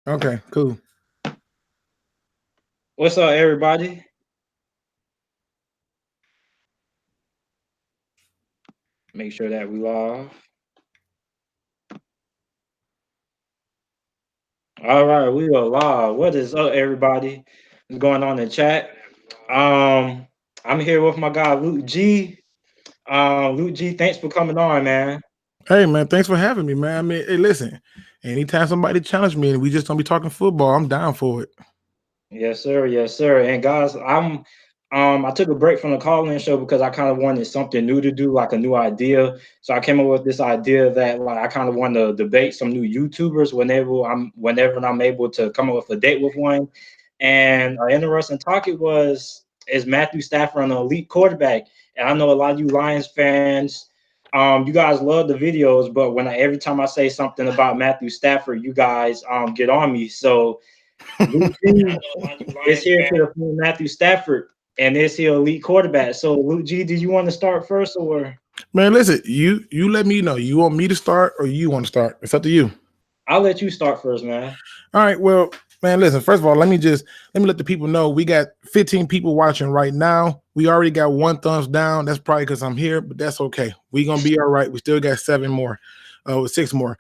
Okay, cool. What's up, everybody? Make sure that we live. All right, we are live. What is up, everybody? What's going on in the chat? Um, I'm here with my guy Luke G. Luke G, thanks for coming on, man. Hey man, thanks for having me, man. I mean, hey, listen, anytime somebody challenge me and we just don't be talking football, I'm down for it. Yes, sir. Yes, sir. And guys, I took a break from the call-in show because I kind of wanted something new to do, like a new idea. So I came up with this idea that like I kind of want to debate some new YouTubers whenever I'm able to come up with a date with one. And an interesting topic was, is Matthew Stafford an elite quarterback? And I know a lot of you Lions fans, you guys love the videos, but every time I say something about Matthew Stafford, you guys get on me. So Luke G is here to defend Matthew Stafford, and is he elite quarterback? So, Luke G, do you want to start first, or Man, listen, you let me know. You want me to start or you want to start? It's up to you. I'll let you start first, man? All right, well, man, listen, first of all, let me let the people know we got 15 people watching right now. We already got one thumbs down. That's probably because I'm here, but that's okay. We gonna be all right. We still got seven more, six more.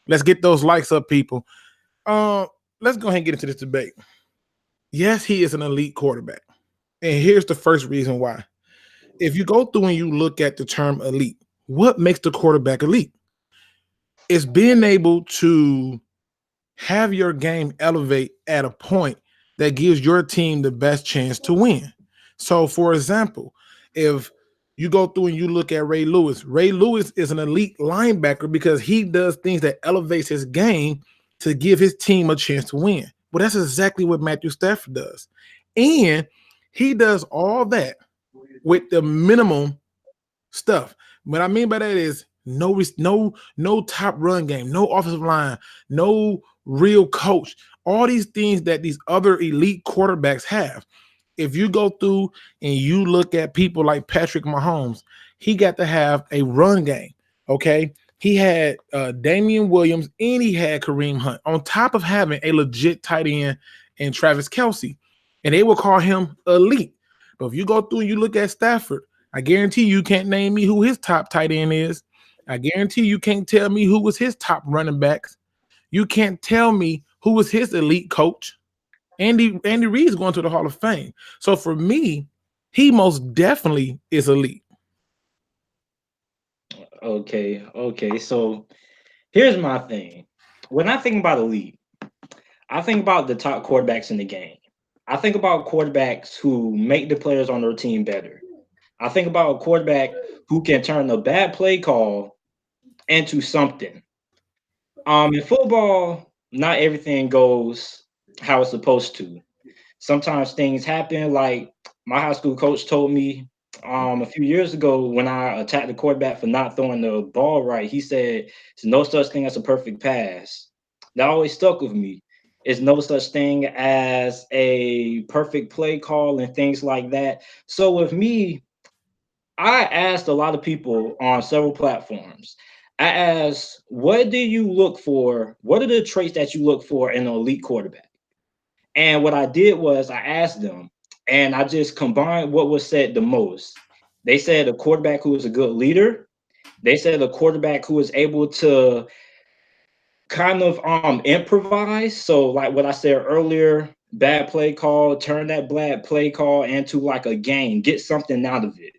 Let's get those likes up, people. Uh, let's go ahead and get into this debate. Yes, he is an elite quarterback. And here's the first reason why. If you go through and you look at the term elite, what makes the quarterback elite? It's being able to have your game elevate at a point that gives your team the best chance to win. So, for example, if you go through and you look at Ray Lewis is an elite linebacker because he does things that elevates his game to give his team a chance to win. Well, that's exactly what Matthew Stafford does. And he does all that with the minimum stuff. What I mean by that is no top run game, no offensive line, no real coach. All these things that these other elite quarterbacks have. If you go through and you look at people like Patrick Mahomes, he got to have a run game. Okay. He had Damian Williams and he had Kareem Hunt on top of having a legit tight end and Travis Kelsey. And they will call him elite. But if you go through and you look at Stafford, I guarantee you can't name me who his top tight end is. I guarantee you can't tell me who was his top running backs. You can't tell me who was his elite coach. Andy Reid's going to the Hall of Fame. So for me, he most definitely is elite. Okay, okay. So here's my thing. When I think about elite, I think about the top quarterbacks in the game. I think about quarterbacks who make the players on their team better. I think about a quarterback who can turn a bad play call into something. In football, not everything goes how it's supposed to. Sometimes things happen. Like my high school coach told me a few years ago when I attacked the quarterback for not throwing the ball right. He said, "There's no such thing as a perfect pass." That always stuck with me. It's no such thing as a perfect play call and things like that. So with me, I asked a lot of people on several platforms. I asked, what do you look for? What are the traits that you look for in an elite quarterback? And what I did was I asked them, and I just combined what was said the most. They said a quarterback who is a good leader. They said a quarterback who is able to kind of improvise. So like what I said earlier, bad play call, turn that bad play call into like a game, get something out of it.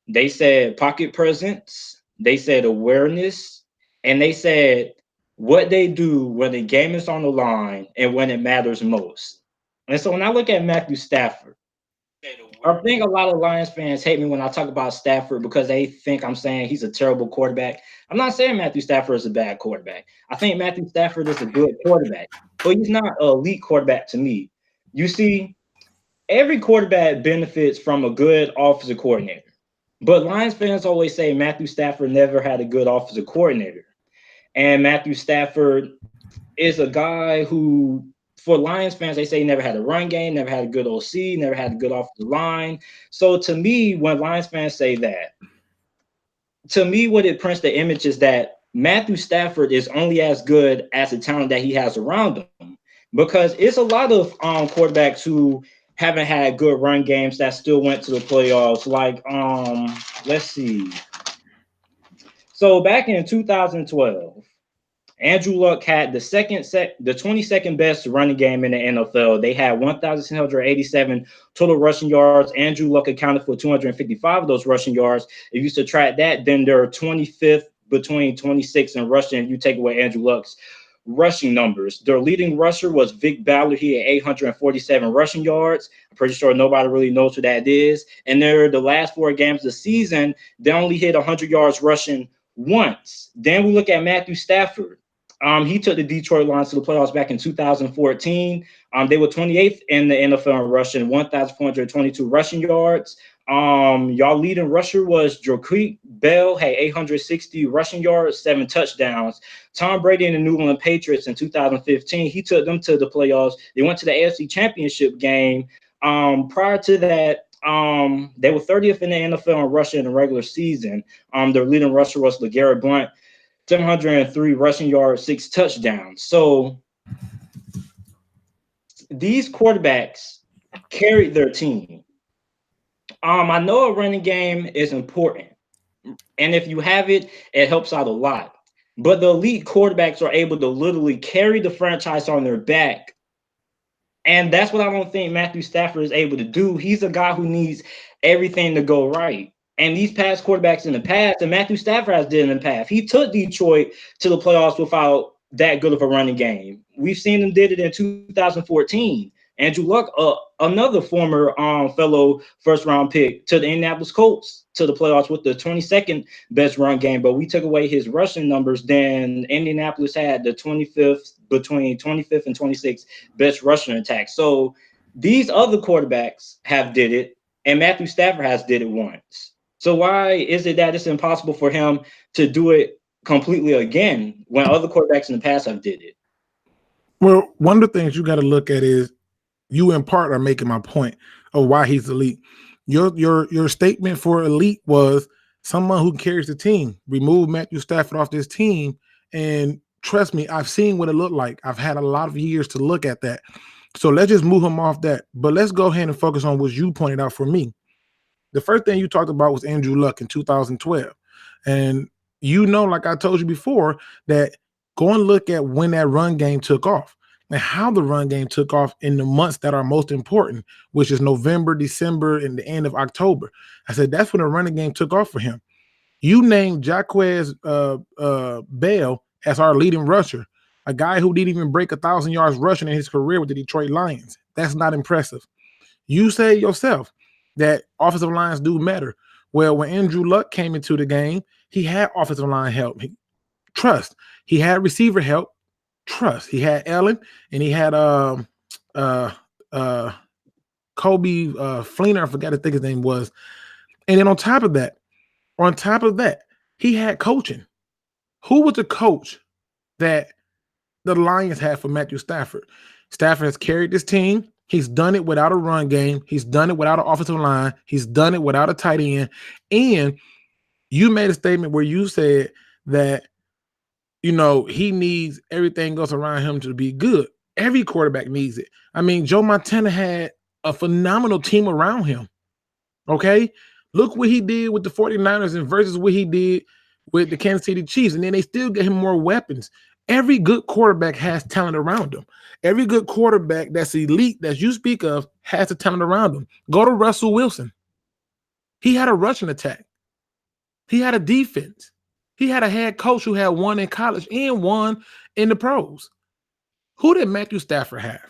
They said pocket presence, they said awareness, and they said what they do when the game is on the line and when it matters most. And so when I look at Matthew Stafford, I think a lot of Lions fans hate me when I talk about Stafford because they think I'm saying he's a terrible quarterback. I'm not saying Matthew Stafford is a bad quarterback. I think Matthew Stafford is a good quarterback, but he's not an elite quarterback to me. You see, every quarterback benefits from a good offensive coordinator. But Lions fans always say Matthew Stafford never had a good offensive coordinator. And Matthew Stafford is a guy who, for Lions fans, they say he never had a run game, never had a good OC, never had a good offensive line. So to me, when Lions fans say that, to me, what it prints the image is that Matthew Stafford is only as good as the talent that he has around him. Because it's a lot of quarterbacks who haven't had good run games that still went to the playoffs. Like, let's see. So back in 2012, Andrew Luck had the 22nd best running game in the NFL. They had 1,687 total rushing yards. Andrew Luck accounted for 255 of those rushing yards. If you subtract that, then they're 25th between 26 and rushing. You take away Andrew Luck's rushing numbers. Their leading rusher was Vic Ballard. He had 847 rushing yards. I'm pretty sure nobody really knows who that is. And they're the last 4 games of the season, they only hit 100 yards rushing once. Then we look at Matthew Stafford. He took the Detroit Lions to the playoffs back in 2014. They were 28th in the NFL in rushing, 1,422 rushing yards. Y'all leading rusher was Joaquin Bell, had 860 rushing yards, 7 touchdowns. Tom Brady and the New England Patriots in 2015, he took them to the playoffs. They went to the AFC Championship game. Prior to that, they were 30th in the NFL in rushing in the regular season. Their leading rusher was LeGarrette Blount, 703 rushing yards, 6 touchdowns. So these quarterbacks carried their team. I know a running game is important, and if you have it, it helps out a lot. But the elite quarterbacks are able to literally carry the franchise on their back. And that's what I don't think Matthew Stafford is able to do. He's a guy who needs everything to go right. And these past quarterbacks in the past, and Matthew Stafford has did in the past, he took Detroit to the playoffs without that good of a running game. We've seen him did it in 2014. Andrew Luck, another former fellow first-round pick, to the Indianapolis Colts to the playoffs with the 22nd best run game. But we took away his rushing numbers. Then Indianapolis had the 25th, between 25th and 26th best rushing attack. So these other quarterbacks have did it, and Matthew Stafford has did it once. So why is it that it's impossible for him to do it completely again when other quarterbacks in the past have did it? Well, one of the things you got to look at is you in part are making my point of why he's elite. Your statement for elite was someone who carries the team. Remove Matthew Stafford off this team, and trust me, I've seen what it looked like. I've had a lot of years to look at that. So let's just move him off that. But let's go ahead and focus on what you pointed out for me. The first thing you talked about was Andrew Luck in 2012. And you know, like I told you before, that go and look at when that run game took off and how the run game took off in the months that are most important, which is November, December, and the end of October. I said that's when the running game took off for him. You named Jaquez Bell as our leading rusher, a guy who didn't even break 1,000 yards rushing in his career with the Detroit Lions. That's not impressive. You say yourself that offensive lines do matter. Well, when Andrew Luck came into the game, he had offensive line help. Trust. He had receiver help. Trust. He had Allen, and he had Kobe Fleener. I forgot to think his name was. And then on top of that, he had coaching. Who was the coach that the Lions had for Matthew Stafford? Stafford has carried this team. He's done it without a run game. He's done it without an offensive line. He's done it without a tight end. And you made a statement where you said that, you know, he needs everything else around him to be good. Every quarterback needs it. I mean, Joe Montana had a phenomenal team around him. Okay? Look what he did with the 49ers and versus what he did with the Kansas City Chiefs. And then they still get him more weapons. Every good quarterback has talent around him. Every good quarterback that's elite that you speak of has the talent around him. Go to Russell Wilson. He had a rushing attack. He had a defense. He had a head coach who had one in college and one in the pros. Who did Matthew Stafford have?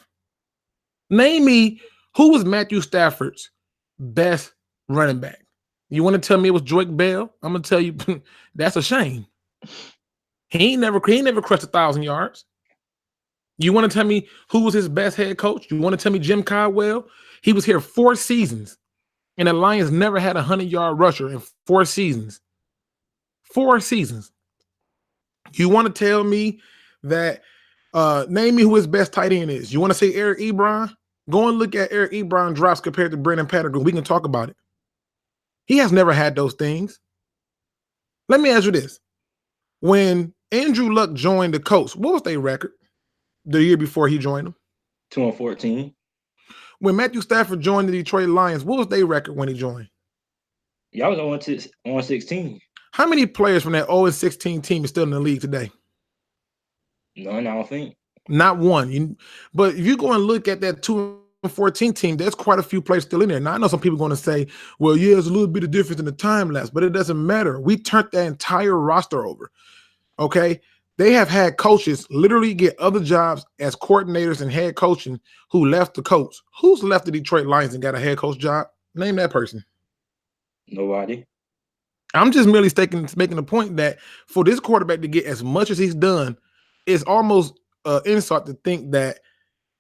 Name me who was Matthew Stafford's best running back. You want to tell me it was Joique Bell? I'm gonna tell you that's a shame. He ain't never crushed 1,000 yards. You want to tell me who was his best head coach? You want to tell me Jim Caldwell? He was here 4 seasons, and the Lions never had a 100-yard rusher in 4 seasons. 4 seasons. You want to tell me that? Name me who his best tight end is. You want to say Eric Ebron? Go and look at Eric Ebron drops compared to Brandon Patterson. We can talk about it. He has never had those things. Let me ask you this. When Andrew Luck joined the Colts. What was their record the year before he joined them? 2-14. When Matthew Stafford joined the Detroit Lions, what was their record when he joined? Y'all was on 16. How many players from that 0-16 team is still in the league today? None, I don't think. Not one. But if you go and look at that 2-14 team, there's quite a few players still in there. Now, I know some people are going to say, well, yeah, there's a little bit of difference in the time lapse, but it doesn't matter. We turned that entire roster over, okay? They have had coaches literally get other jobs as coordinators and head coaching who left the Colts. Who's left the Detroit Lions and got a head coach job? Name that person. Nobody. I'm just merely making the point that for this quarterback to get as much as he's done, it's almost an insult to think that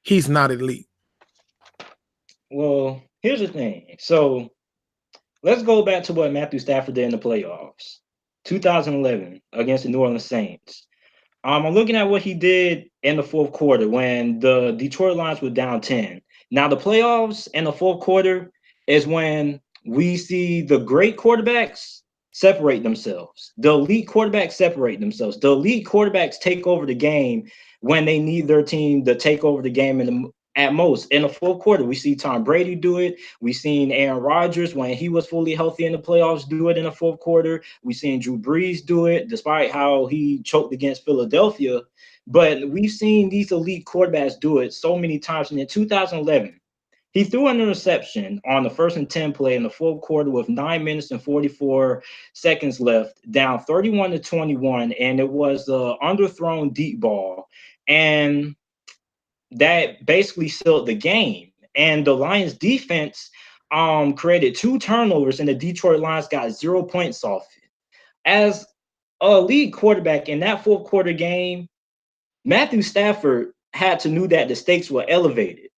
he's not elite. Well, here's the thing. So let's go back to what Matthew Stafford did in the playoffs, 2011 against the New Orleans Saints. I'm looking at what he did in the fourth quarter when the Detroit Lions were down 10. Now, the playoffs and the fourth quarter is when we see the great quarterbacks separate themselves. The elite quarterbacks separate themselves. The elite quarterbacks take over the game when they need their team to take over the game at most. In the fourth quarter, we see Tom Brady do it. We seen Aaron Rodgers when he was fully healthy in the playoffs do it in the fourth quarter. We seen Drew Brees do it, despite how he choked against Philadelphia. But we've seen these elite quarterbacks do it so many times. And in 2011, he threw an interception on the 1st and 10 play in the fourth quarter with 9 minutes and 44 seconds left, down 31-21, and it was the underthrown deep ball. And that basically sealed the game. And the Lions defense created 2 turnovers, and the Detroit Lions got 0 points off it. As a lead quarterback in that fourth quarter game, Matthew Stafford had to know that the stakes were elevated.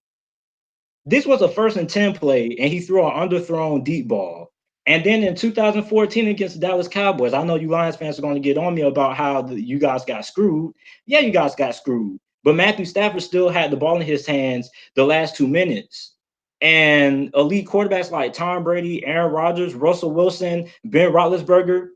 This was a 1st and 10 play, and he threw an underthrown deep ball. And then in 2014 against the Dallas Cowboys, I know you Lions fans are going to get on me about how you guys got screwed. Yeah, you guys got screwed. But Matthew Stafford still had the ball in his hands the last 2 minutes. And elite quarterbacks like Tom Brady, Aaron Rodgers, Russell Wilson, Ben Roethlisberger,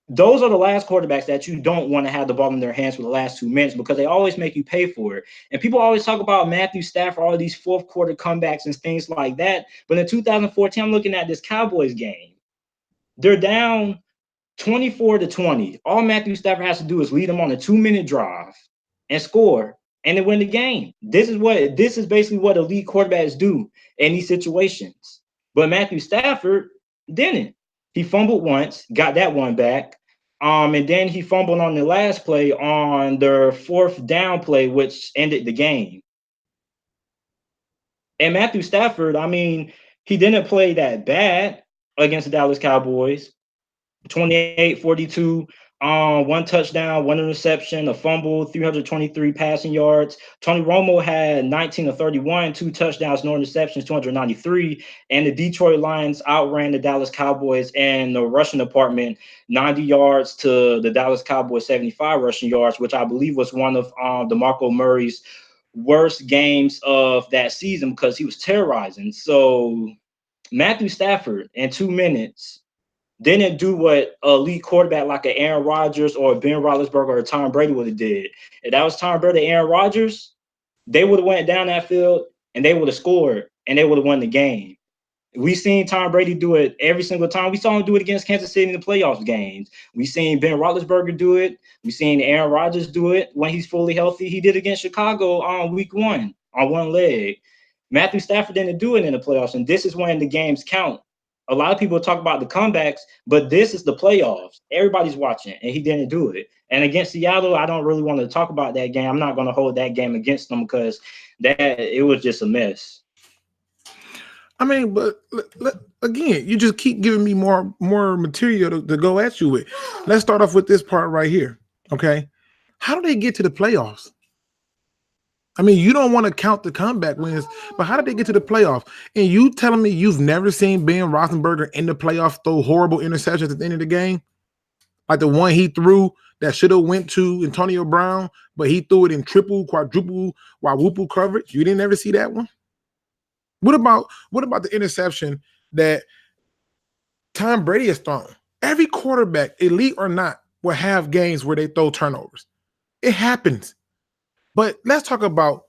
those are the last quarterbacks that you don't want to have the ball in their hands for the last 2 minutes because they always make you pay for it. And people always talk about Matthew Stafford, all these fourth quarter comebacks and things like that. But in 2014, I'm looking at this Cowboys game. They're down 24-20. All Matthew Stafford has to do is lead them on a 2-minute drive and score, and they win the game. This is basically what elite quarterbacks do in these situations. But Matthew Stafford didn't. He fumbled once, got that one back. And then he fumbled on the last play on their 4th down play, which ended the game. And Matthew Stafford, I mean, he didn't play that bad against the Dallas Cowboys. 28-42, 1 touchdown, 1 interception, a fumble, 323 passing yards. Tony Romo had 19-31, 2 touchdowns, no interceptions, 293. And the Detroit Lions outran the Dallas Cowboys in the rushing department, 90 yards to the Dallas Cowboys 75 rushing yards, which I believe was one of DeMarco Murray's worst games of that season because he was terrorizing. So Matthew Stafford in 2 minutes didn't do what a elite quarterback like an Aaron Rodgers or Ben Roethlisberger or Tom Brady would have did. If that was Tom Brady, Aaron Rodgers, they would have went down that field and they would have scored and they would have won the game. We seen Tom Brady do it every single time. We saw him do it against Kansas City in the playoffs games. We seen Ben Roethlisberger do it. We seen Aaron Rodgers do it when he's fully healthy. He did against Chicago on week 1 on one leg. Matthew Stafford didn't do it in the playoffs, and this is when the games count. A lot of people talk about the comebacks, but this is the playoffs. Everybody's watching, and he didn't do it. And against Seattle, I don't really want to talk about that game. I'm not going to hold that game against them because it was just a mess. I mean, but again, you just keep giving me more material to go at you with. Let's start off with this part right here, okay? How do they get to the playoffs? I mean, you don't want to count the comeback wins, but how did they get to the playoffs? And you telling me you've never seen Ben Roethlisberger in the playoffs throw horrible interceptions at the end of the game? Like the one he threw that should have went to Antonio Brown, but he threw it in triple, quadruple, wahoople coverage. You didn't ever see that one? What about the interception that Tom Brady has thrown? Every quarterback, elite or not, will have games where they throw turnovers. It happens. But let's talk about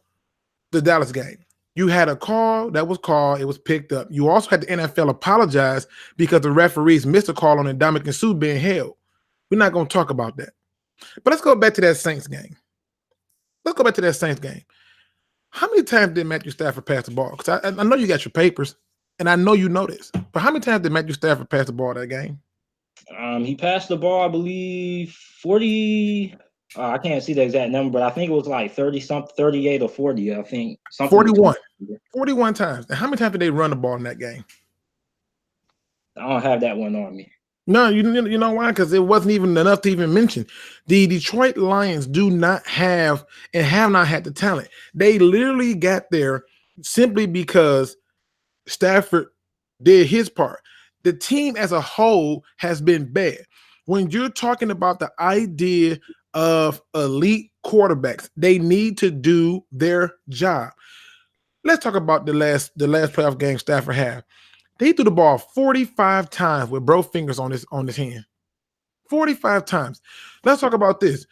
the Dallas game. You had a call that was called, it was picked up. You also had the NFL apologize because the referees missed a call on Ndamukong Suh being held. We're not going to talk about that. But let's go back to that Saints game. How many times did Matthew Stafford pass the ball? Because I know you got your papers, and I know you know this. But how many times did Matthew Stafford pass the ball that game? He passed the ball, I believe, 40. I can't see the exact number, but I think it was like 30 something, 38 or 40. I think something. 41. 41 times. And how many times did they run the ball in that game? I don't have that one on me. No, you know why? Because it wasn't even enough to even mention. The Detroit Lions do not have and have not had the talent. They literally got there simply because Stafford did his part. The team as a whole has been bad. When you're talking about the idea of elite quarterbacks, they need to do their job. Let's talk about the last playoff game Stafford had. They threw the ball 45 times with both fingers on his hand. 45 times. Let's talk about this.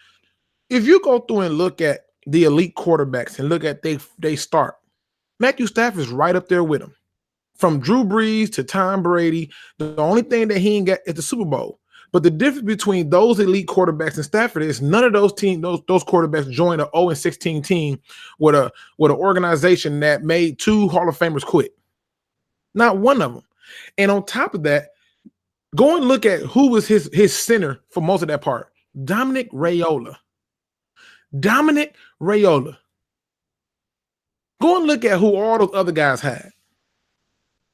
If you go through and look at the elite quarterbacks and look at they start, Matthew Stafford's right up there with them. From Drew Brees to Tom Brady, the only thing that he ain't got is the Super Bowl. But the difference between those elite quarterbacks and Stafford is none of those quarterbacks joined an 0-16 team with an organization that made 2 Hall of Famers quit. Not one of them. And on top of that, go and look at who was his center for most of that part. Dominic Raiola. Go and look at who all those other guys had.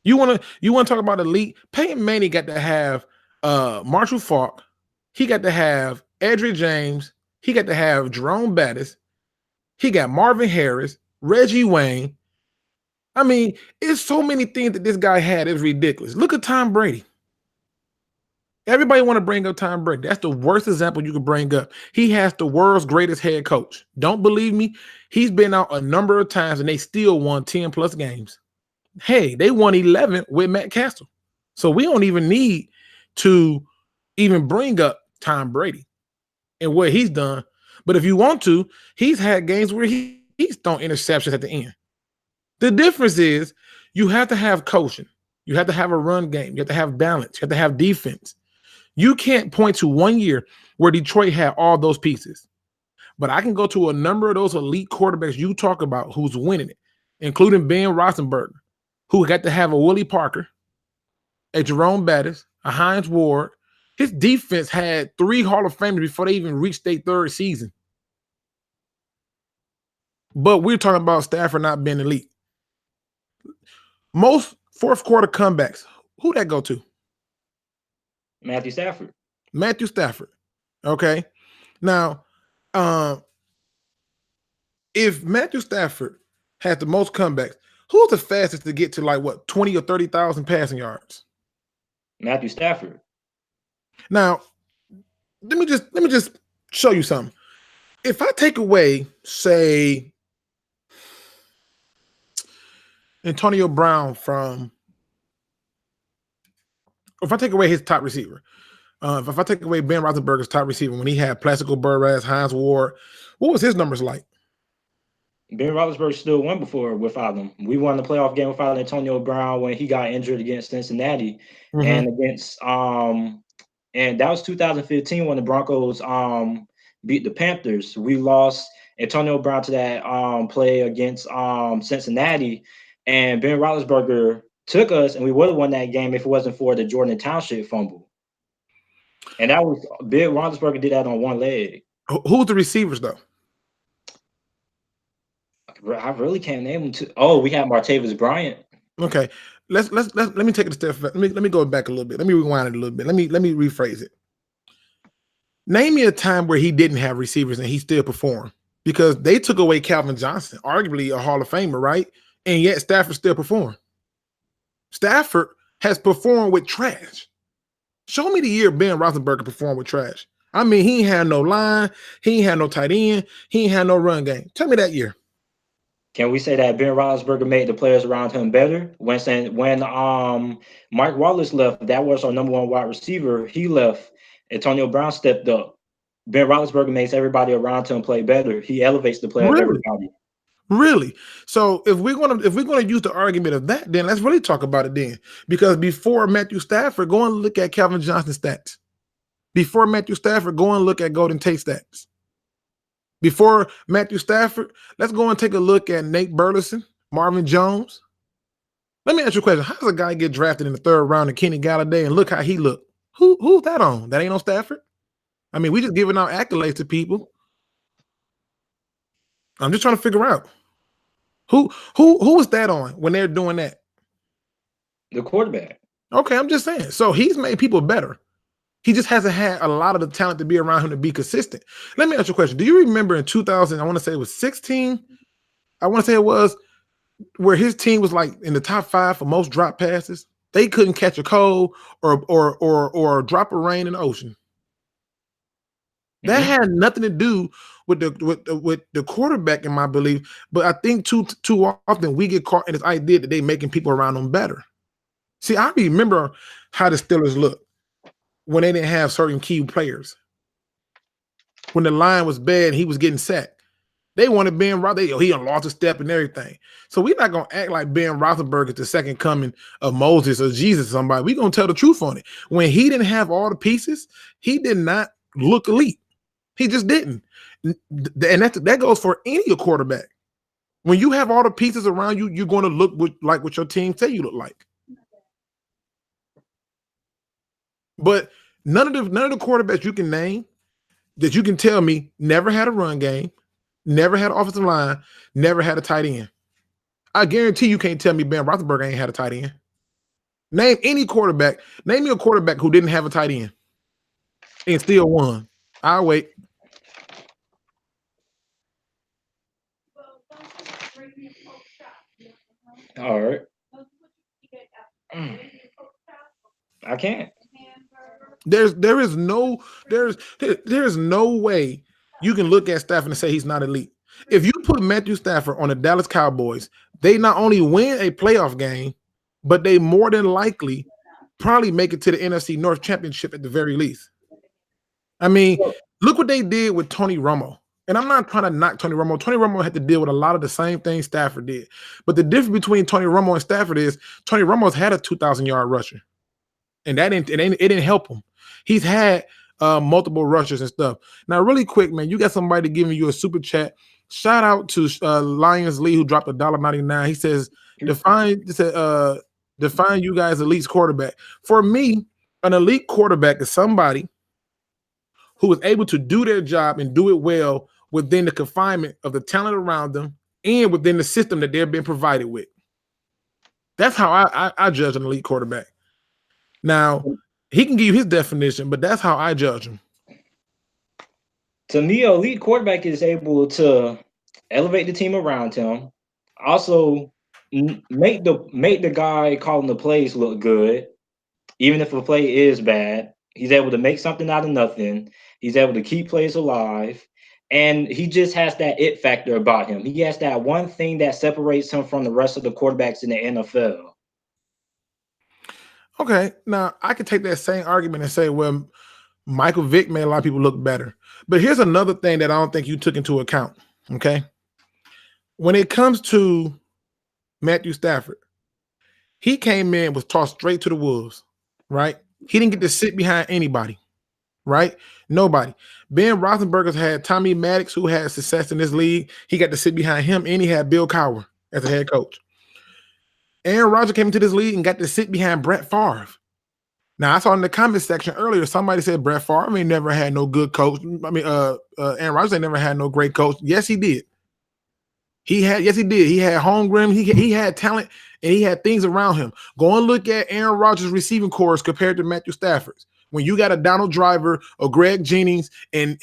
You want to talk about elite? Peyton Manning got to have Marshall Faulk. He got to have Edric James. He got to have Jerome Bettis. He got Marvin Harris, Reggie Wayne. I mean, it's so many things that this guy had. It's ridiculous. Look at Tom Brady. Everybody want to bring up Tom Brady. That's the worst example you could bring up. He has the world's greatest head coach. Don't believe me? He's been out a number of times and they still won 10 plus games. Hey, they won 11 with Matt Castle. So we don't even need to even bring up Tom Brady and what he's done. But if you want to, he's had games where he's thrown interceptions at the end. The difference is you have to have coaching. You have to have a run game. You have to have balance. You have to have defense. You can't point to one year where Detroit had all those pieces. But I can go to a number of those elite quarterbacks you talk about who's winning it, including Ben Roethlisberger, who got to have a Willie Parker, a Jerome Bettis, a Hines Ward. His defense had 3 Hall of Famers before they even reached their 3rd season. But we're talking about Stafford not being elite. Most fourth quarter comebacks, who that go to? Matthew Stafford. Okay. Now, if Matthew Stafford has the most comebacks, who's the fastest to get to 20 or 30,000 passing yards? Matthew Stafford. Now, let me just show you something. If I take away, say, Antonio Brown if I take away his top receiver, if I take away Ben Roethlisberger's top receiver when he had Plaxico Burress, Hines Ward, what was his numbers like? Ben Roethlisberger still won before without him. We won the playoff game without Antonio Brown when he got injured against Cincinnati and against and that was 2015 when the Broncos beat the Panthers. We lost Antonio Brown to that play against Cincinnati, and Ben Roethlisberger took us, and we would have won that game if it wasn't for the Jordan Township fumble. And that was Ben Roethlisberger did that on one leg. Who's the receivers though? I really can't name them. Oh, we have Martavis Bryant. Okay, let me take it a step. Let me go back a little bit. Let me rewind it a little bit. Let me rephrase it. Name me a time where he didn't have receivers and he still performed, because they took away Calvin Johnson, arguably a Hall of Famer, right? And yet Stafford still performed. Stafford has performed with trash. Show me the year Ben Roethlisberger performed with trash. I mean, he ain't had no line, he ain't had no tight end, he ain't had no run game. Tell me that year. Can we say that Ben Roethlisberger made the players around him better? When Mike Wallace left, that was our number 1 wide receiver. He left. Antonio Brown stepped up. Ben Roethlisberger makes everybody around him play better. He elevates the play of Really? everybody. Really? So if we're gonna use the argument of that, then let's really talk about it then. Because before Matthew Stafford, go and look at Calvin Johnson's stats. Before Matthew Stafford, go and look at Golden Tate stats. Before Matthew Stafford, let's go and take a look at Nate Burleson, Marvin Jones. Let me ask you a question. How does a guy get drafted in the third round of Kenny Galladay and look how he looked? Who's that on? That ain't on Stafford? I mean, we just giving out accolades to people. I'm just trying to figure out who is that on when they're doing that? The quarterback. Okay, I'm just saying. So he's made people better. He just hasn't had a lot of the talent to be around him to be consistent. Let me ask you a question. Do you remember in 2000, I want to say it was 16, I want to say it was, where his team was like in the top 5 for most drop passes? They couldn't catch a cold or drop a rain in the ocean. That had nothing to do with the quarterback, in my belief. But I think too often we get caught in this idea that they making people around them better. See, I remember how the Steelers looked when they didn't have certain key players. When the line was bad, he was getting sacked. They wanted Ben Roethlisberger. He lost a step and everything. So we're not gonna act like Ben Roethlisberger is the second coming of Moses or Jesus or somebody. We're gonna tell the truth on it. When he didn't have all the pieces, he did not look elite. He just didn't. And that goes for any quarterback. When you have all the pieces around you, you're going to look like what your team say you look like. But none of the quarterbacks you can name that you can tell me never had a run game, never had an offensive line, never had a tight end. I guarantee you can't tell me Ben Roethlisberger ain't had a tight end. Name any quarterback. Name me a quarterback who didn't have a tight end and still won. I'll wait. All right. I can't. There is no way you can look at Stafford and say he's not elite. If you put Matthew Stafford on the Dallas Cowboys, they not only win a playoff game, but they more than likely probably make it to the NFC North Championship at the very least. I mean, look what they did with Tony Romo. And I'm not trying to knock Tony Romo. Tony Romo had to deal with a lot of the same things Stafford did. But the difference between Tony Romo and Stafford is Tony Romo's had a 2,000-yard rusher. And it didn't help him. He's had multiple rushers and stuff. Now, really quick, man, you got somebody giving you a super chat. Shout out to Lions Lee, who dropped $1.99. He says, define you guys elite quarterback. For me, an elite quarterback is somebody who is able to do their job and do it well within the confinement of the talent around them and within the system that they're being provided with. That's how I judge an elite quarterback. Now, he can give you his definition, but that's how I judge him. To me, an elite quarterback is able to elevate the team around him, also make the guy calling the plays look good, even if a play is bad. He's able to make something out of nothing. He's able to keep plays alive, and he just has that it factor about him. He has that one thing that separates him from the rest of the quarterbacks in the NFL. Okay, now I could take that same argument and say, well, Michael Vick made a lot of people look better. But here's another thing that I don't think you took into account, okay? When it comes to Matthew Stafford, he came in, was tossed straight to the wolves, right? He didn't get to sit behind anybody, right? Nobody. Ben Roethlisberger's had Tommy Maddox, who had success in this league. He got to sit behind him, and he had Bill Cowher as a head coach. Aaron Rodgers came into this league and got to sit behind Brett Favre. Now, I saw in the comment section earlier, somebody said Brett Favre ain't never had no good coach. I mean, Aaron Rodgers ain't never had no great coach. Yes, he did. Yes, he did. He had homegrown. He had talent, and he had things around him. Go and look at Aaron Rodgers' receiving corps compared to Matthew Stafford's. When you got a Donald Driver, a Greg Jennings, and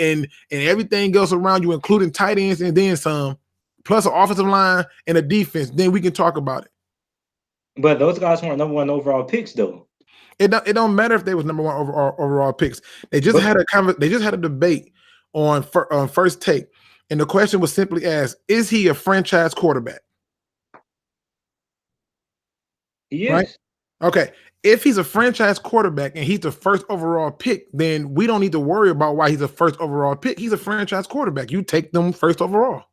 everything else around you, including tight ends and then some, plus an offensive line and a defense, then we can talk about it. But those guys weren't number one overall picks, though. It don't matter if they was number one overall picks. They just had a debate on First Take, and the question was simply asked: is he a franchise quarterback? Yes. Right? Okay. If he's a franchise quarterback and he's the first overall pick, then we don't need to worry about why he's a first overall pick. He's a franchise quarterback. You take them first overall.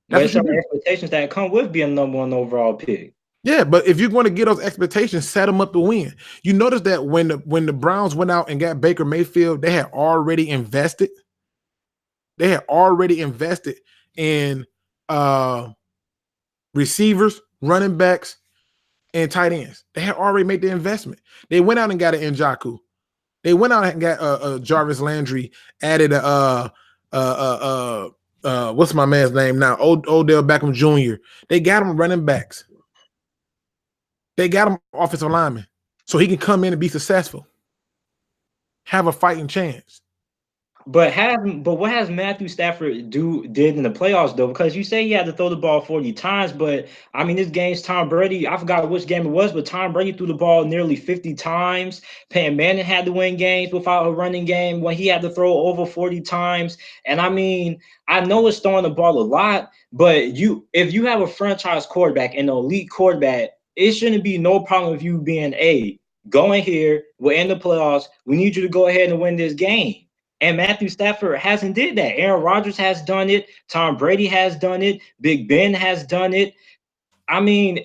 But That's what it's you some do. expectations that come with being number one overall pick. Yeah, but if you're going to get those expectations, set them up to win. You notice that when the Browns went out and got Baker Mayfield, they had already invested. They had already invested in uh receivers, running backs, and tight ends. They had already made the investment. They went out and got an Njoku. They went out and got Jarvis Landry, added what's my man's name now? Odell Beckham Jr. They got him running backs. They got him offensive lineman, so he can come in and be successful, have a fighting chance. But what has Matthew Stafford did in the playoffs though? Because you say he had to throw the ball 40 times, but I mean this game's Tom Brady. I forgot which game it was, but Tom Brady threw the ball nearly 50 times. Peyton Manning had to win games without a running game when he had to throw over 40 times. And I mean, I know it's throwing the ball a lot, but if you have a franchise quarterback and an elite quarterback, it shouldn't be no problem with you being going here. We're in the playoffs. We need you to go ahead and win this game. And Matthew Stafford hasn't did that. Aaron Rodgers has done it. Tom Brady has done it. Big Ben has done it. I mean,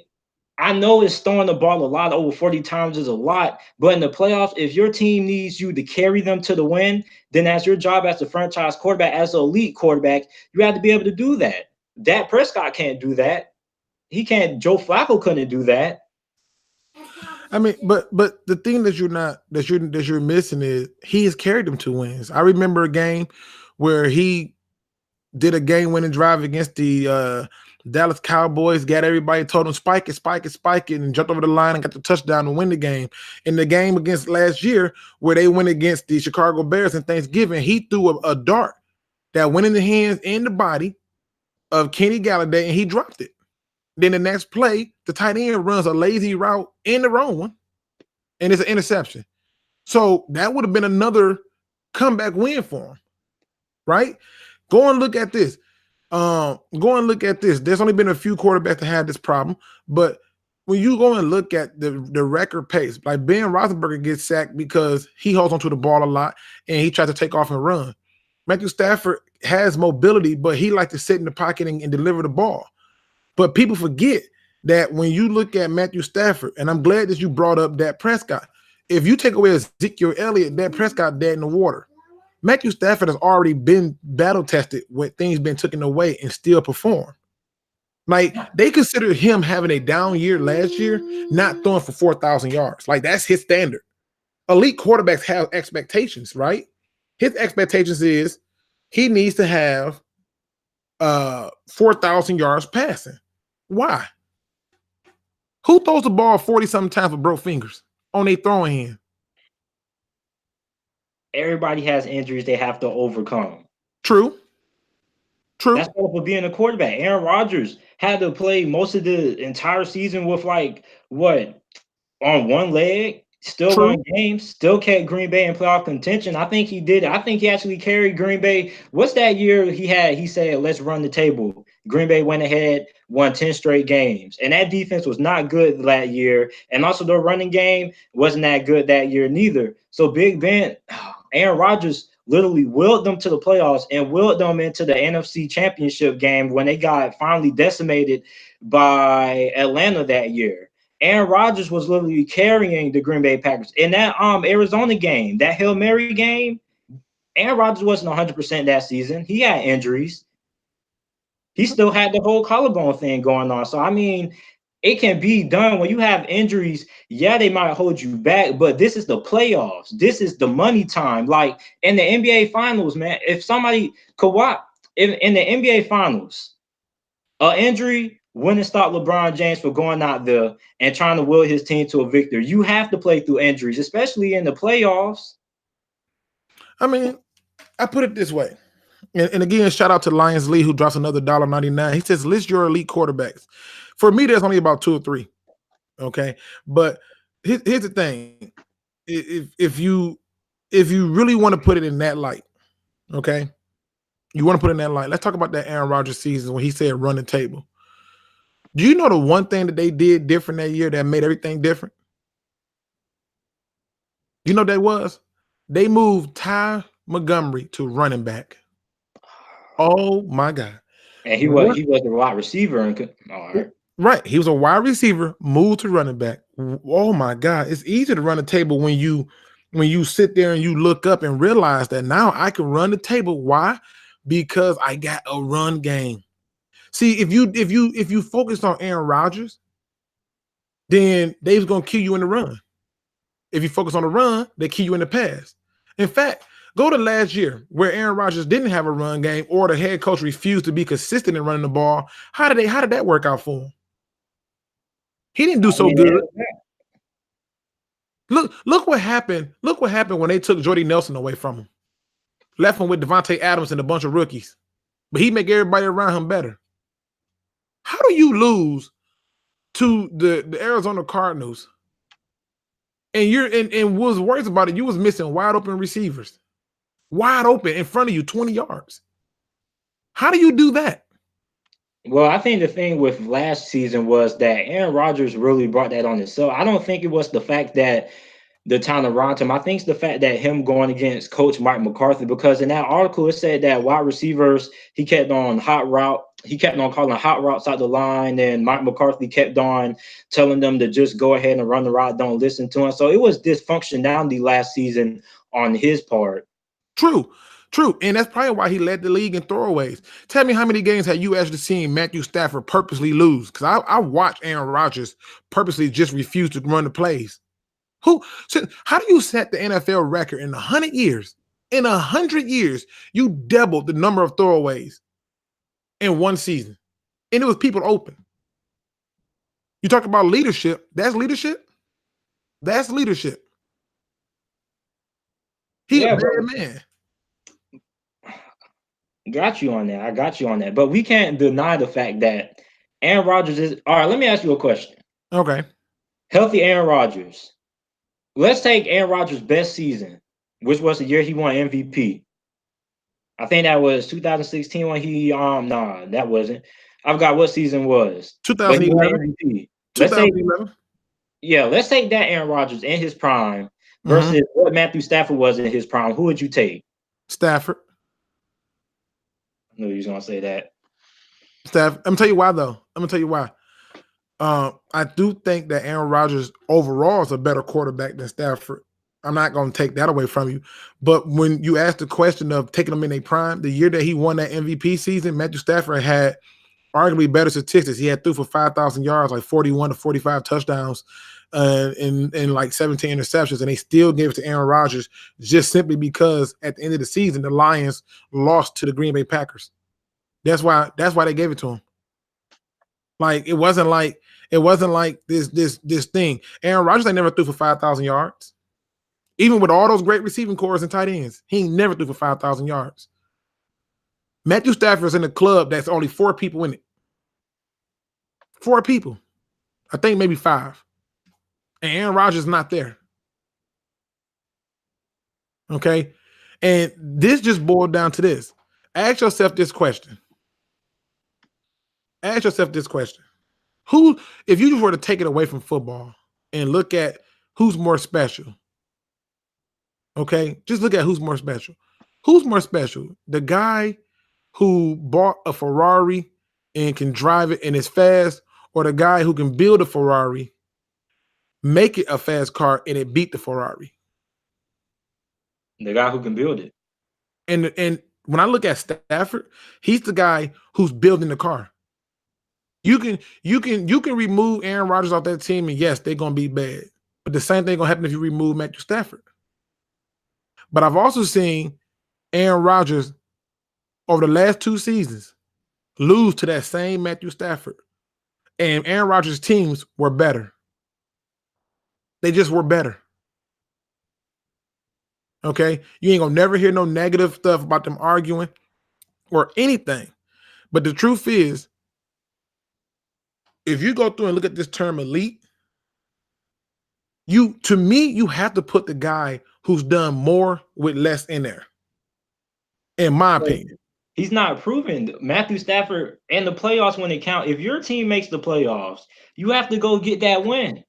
I know it's throwing the ball a lot, over 40 times is a lot, but in the playoffs, if your team needs you to carry them to the win, then that's your job as the franchise quarterback, as an elite quarterback, you have to be able to do that. Dak Prescott can't do that. He can't. Joe Flacco couldn't do that. I mean, but the thing that you're missing is he has carried them to wins. I remember a game where he did a game-winning drive against the Dallas Cowboys, got everybody, told them spike it, spike it, spike it, and jumped over the line and got the touchdown to win the game. In the game against last year, where they went against the Chicago Bears in Thanksgiving, he threw a dart that went in the hands and the body of Kenny Galladay, and he dropped it. Then the next play, the tight end runs a lazy route in the wrong one, and it's an interception. So that would have been another comeback win for him, right? Go and look at this. There's only been a few quarterbacks that had this problem, but when you go and look at the record pace, like Ben Roethlisberger gets sacked because he holds onto the ball a lot and he tries to take off and run. Matthew Stafford has mobility, but he likes to sit in the pocket and deliver the ball. But people forget that when you look at Matthew Stafford, and I'm glad that you brought up Dak Prescott. If you take away Ezekiel Elliott, Dak Prescott dead in the water. Matthew Stafford has already been battle tested when things been taken away and still perform. Like they considered him having a down year last year, not throwing for 4,000 yards. Like that's his standard. Elite quarterbacks have expectations, right? His expectations is he needs to have 4,000 yards passing. Why? Who throws the ball 40-something times with broke fingers on a throwing hand? Everybody has injuries they have to overcome. True. That's part of being a quarterback. Aaron Rodgers had to play most of the entire season with on one leg, still won games, still kept Green Bay in playoff contention. I think he did. I think he actually carried Green Bay. What's that year he had? He said, let's run the table. Green Bay went ahead, won 10 straight games. And that defense was not good that year. And also the running game wasn't that good that year neither. So Big Ben, Aaron Rodgers literally willed them to the playoffs and willed them into the NFC Championship game when they got finally decimated by Atlanta that year. Aaron Rodgers was literally carrying the Green Bay Packers in that Arizona game, that Hail Mary game. Aaron Rodgers wasn't 100% that season. He had injuries. He still had the whole collarbone thing going on. So I mean, it can be done when you have injuries. Yeah, they might hold you back, but this is the playoffs. This is the money time. Like in the NBA Finals, man. If somebody in the NBA Finals, an injury wouldn't stop LeBron James from going out there and trying to will his team to a victory. You have to play through injuries, especially in the playoffs. I mean, I put it this way. And again, shout out to Lions Lee, who drops another $1.99. He says, list your elite quarterbacks. For me, there's only about 2 or 3. Okay. But here's the thing. If you really want to put it in that light, okay, you want to put it in that light. Let's talk about that Aaron Rodgers season when he said run the table. Do you know the one thing that they did different that year that made everything different? You know what that was? They moved Ty Montgomery to running back. Oh my God. And What? he was a wide receiver. And all right. Right. He was a wide receiver, moved to running back. Oh my God. It's easy to run a table when you sit there and you look up and realize that now I can run the table. Why? Because I got a run game. See, if you focus on Aaron Rodgers, then they's gonna kill you in the run. If you focus on the run, they kill you in the pass. In fact, go to last year where Aaron Rodgers didn't have a run game or the head coach refused to be consistent in running the ball. How did that work out for him? He didn't do I so mean, good. Look what happened. Look what happened when they took Jordy Nelson away from him. Left him with Devontae Adams and a bunch of rookies. But he make everybody around him better. How do you lose to the Arizona Cardinals? And and was worried about it. You was missing wide open receivers. Wide open in front of you, 20 yards. How do you do that? well, I think the thing with last season was that Aaron Rodgers really brought that on himself. I don't think it was the fact that the town around him. I think it's the fact that him going against Coach Mike McCarthy, because in that article it said that wide receivers, he kept on calling hot routes out the line, and Mike McCarthy kept on telling them to just go ahead and run the route, don't listen to him. So it was dysfunctionality last season on his part. True. True. And that's probably why he led the league in throwaways. Tell me how many games have you actually seen Matthew Stafford purposely lose? Because I watched Aaron Rodgers purposely just refuse to run the plays. How do you set the NFL record in 100 years? In 100 years, you doubled the number of throwaways in one season. And it was people open. You talk about leadership. That's leadership. That's leadership. He a Yeah, bad but man. got you on that. I got you on that. But we can't deny the fact that Aaron Rodgers is all right. Let me ask you a question. Okay. Healthy Aaron Rodgers. Let's take Aaron Rodgers' best season, which was the year he won MVP. I think that was 2016 when he nah, that wasn't. I forgot what season was, but he won 2011. MVP. Let's say 2011. yeah, let's take that Aaron Rodgers in his prime Mm-hmm. versus what Matthew Stafford was in his prime. Who would you take? Stafford. I knew he was gonna say that. I'm gonna tell you why though. I'm gonna tell you why. I do think that Aaron Rodgers overall is a better quarterback than Stafford. I'm not gonna take that away from you. But when you ask the question of taking them in a prime, the year that he won that MVP season, Matthew Stafford had arguably better statistics. He had threw for 5,000 yards, like 41 to 45 touchdowns, and like 17 interceptions, and they still gave it to Aaron Rodgers just simply because at the end of the season, the Lions lost to the Green Bay Packers. That's why they gave it to him. Like it wasn't like this thing. Aaron Rodgers ain't never threw for 5,000 yards. Even with all those great receiving cores and tight ends, he ain't never threw for 5,000 yards. Matthew Stafford's in a club that's only 4 people in it. 4 people. I think maybe 5. And Aaron Rodgers is not there. Okay. And this just boiled down to this. Ask yourself this question. Ask yourself this question. Who, if you were to take it away from football and look at who's more special, okay, just look at who's more special. Who's more special? The guy who bought a Ferrari and can drive it and is fast, or the guy who can build a Ferrari, make it a fast car, and it beat the Ferrari? The guy who can build it. And when I look at Stafford, he's the guy who's building the car. You can remove Aaron Rodgers off that team, and yes, they're gonna be bad. But the same thing gonna happen if you remove Matthew Stafford. But I've also seen Aaron Rodgers over the last 2 seasons lose to that same Matthew Stafford. And Aaron Rodgers' teams were better. They just were better. Okay? You ain't gonna never hear no negative stuff about them arguing or anything. But the truth is, if you go through and look at this term elite, to me, you have to put the guy who's done more with less in there, in my opinion. He's not proven. Matthew Stafford in the playoffs when it count. If your team makes the playoffs, you have to go get that win.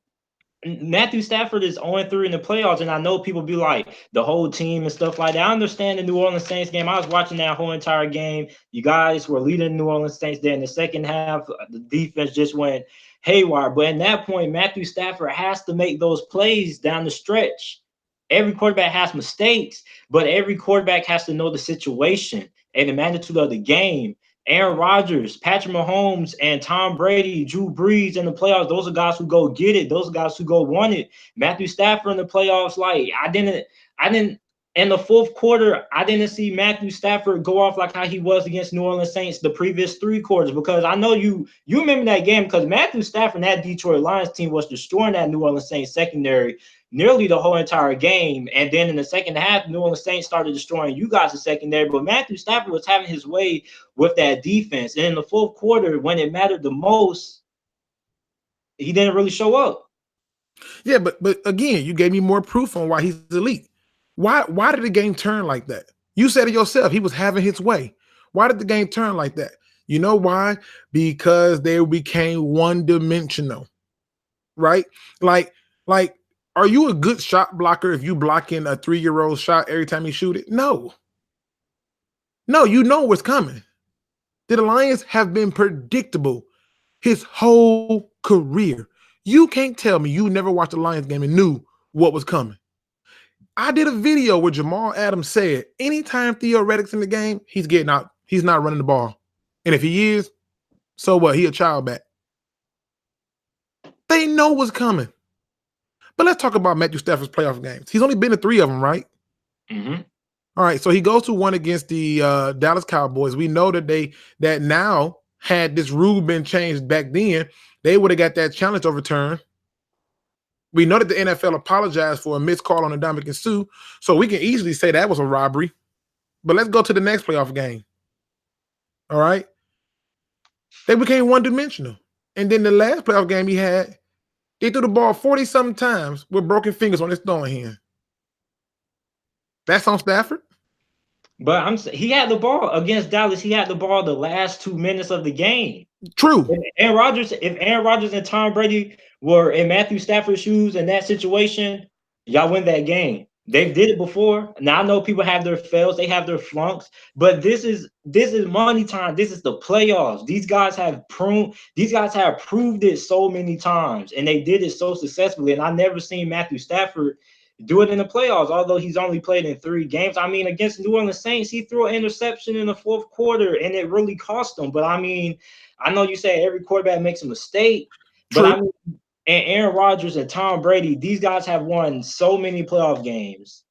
Matthew Stafford is 0-3 in the playoffs, and I know people be like the whole team and stuff like that. I understand the New Orleans Saints game. I was watching that whole entire game. You guys were leading the New Orleans Saints there in the second half. The defense just went haywire. But at that point, Matthew Stafford has to make those plays down the stretch. Every quarterback has mistakes, but every quarterback has to know the situation and the magnitude of the game. Aaron Rodgers, Patrick Mahomes, and Tom Brady, Drew Brees in the playoffs. Those are guys who go get it. Those are guys who go want it. Matthew Stafford in the playoffs, like I didn't in the fourth quarter, I didn't see Matthew Stafford go off like how he was against New Orleans Saints the previous three quarters. Because I know you remember that game because Matthew Stafford and that Detroit Lions team was destroying that New Orleans Saints secondary nearly the whole entire game. And then in the second half, New Orleans Saints started destroying you guys' the secondary. But Matthew Stafford was having his way with that defense. And in the fourth quarter, when it mattered the most, he didn't really show up. Yeah, but again, you gave me more proof on why he's elite. Why did the game turn like that? You said it yourself. He was having his way. Why did the game turn like that? You know why? Because they became one-dimensional, right? Like, are you a good shot blocker if you blocking a 3-year-old shot every time you shoot it? No. No, you know what's coming. The Lions have been predictable his whole career. You can't tell me you never watched a Lions game and knew what was coming. I did a video where Jamal Adams said, anytime Theo Reddick's in the game, he's getting out. He's not running the ball. And if he is, so what? He a child back. They know what's coming. But let's talk about Matthew Stafford's playoff games. He's only been to 3 of them, right? Mm-hmm. All right, so he goes to one against the Dallas Cowboys. We know that now, had this rule been changed back then, they would have got that challenge overturned. We know that the NFL apologized for a missed call on Ndamukong Suh, so we can easily say that was a robbery. But let's go to the next playoff game. All right? They became one-dimensional. And then the last playoff game he had, he threw the ball 40-something times with broken fingers on his throwing hand. That's on Stafford? But he had the ball against Dallas. He had the ball the last 2 minutes of the game. True. If Aaron Rodgers and Tom Brady were in Matthew Stafford's shoes in that situation, y'all win that game. They did it before. Now I know people have their fails, they have their flunks, but this is money time. This is the playoffs. These guys have proved it so many times, and they did it so successfully. And I never seen Matthew Stafford do it in the playoffs, although he's only played in 3 games. I mean, against New Orleans Saints, he threw an interception in the fourth quarter, and it really cost him. But I mean, I know you say every quarterback makes a mistake, True. but I mean, and Aaron Rodgers and Tom Brady, these guys have won so many playoff games.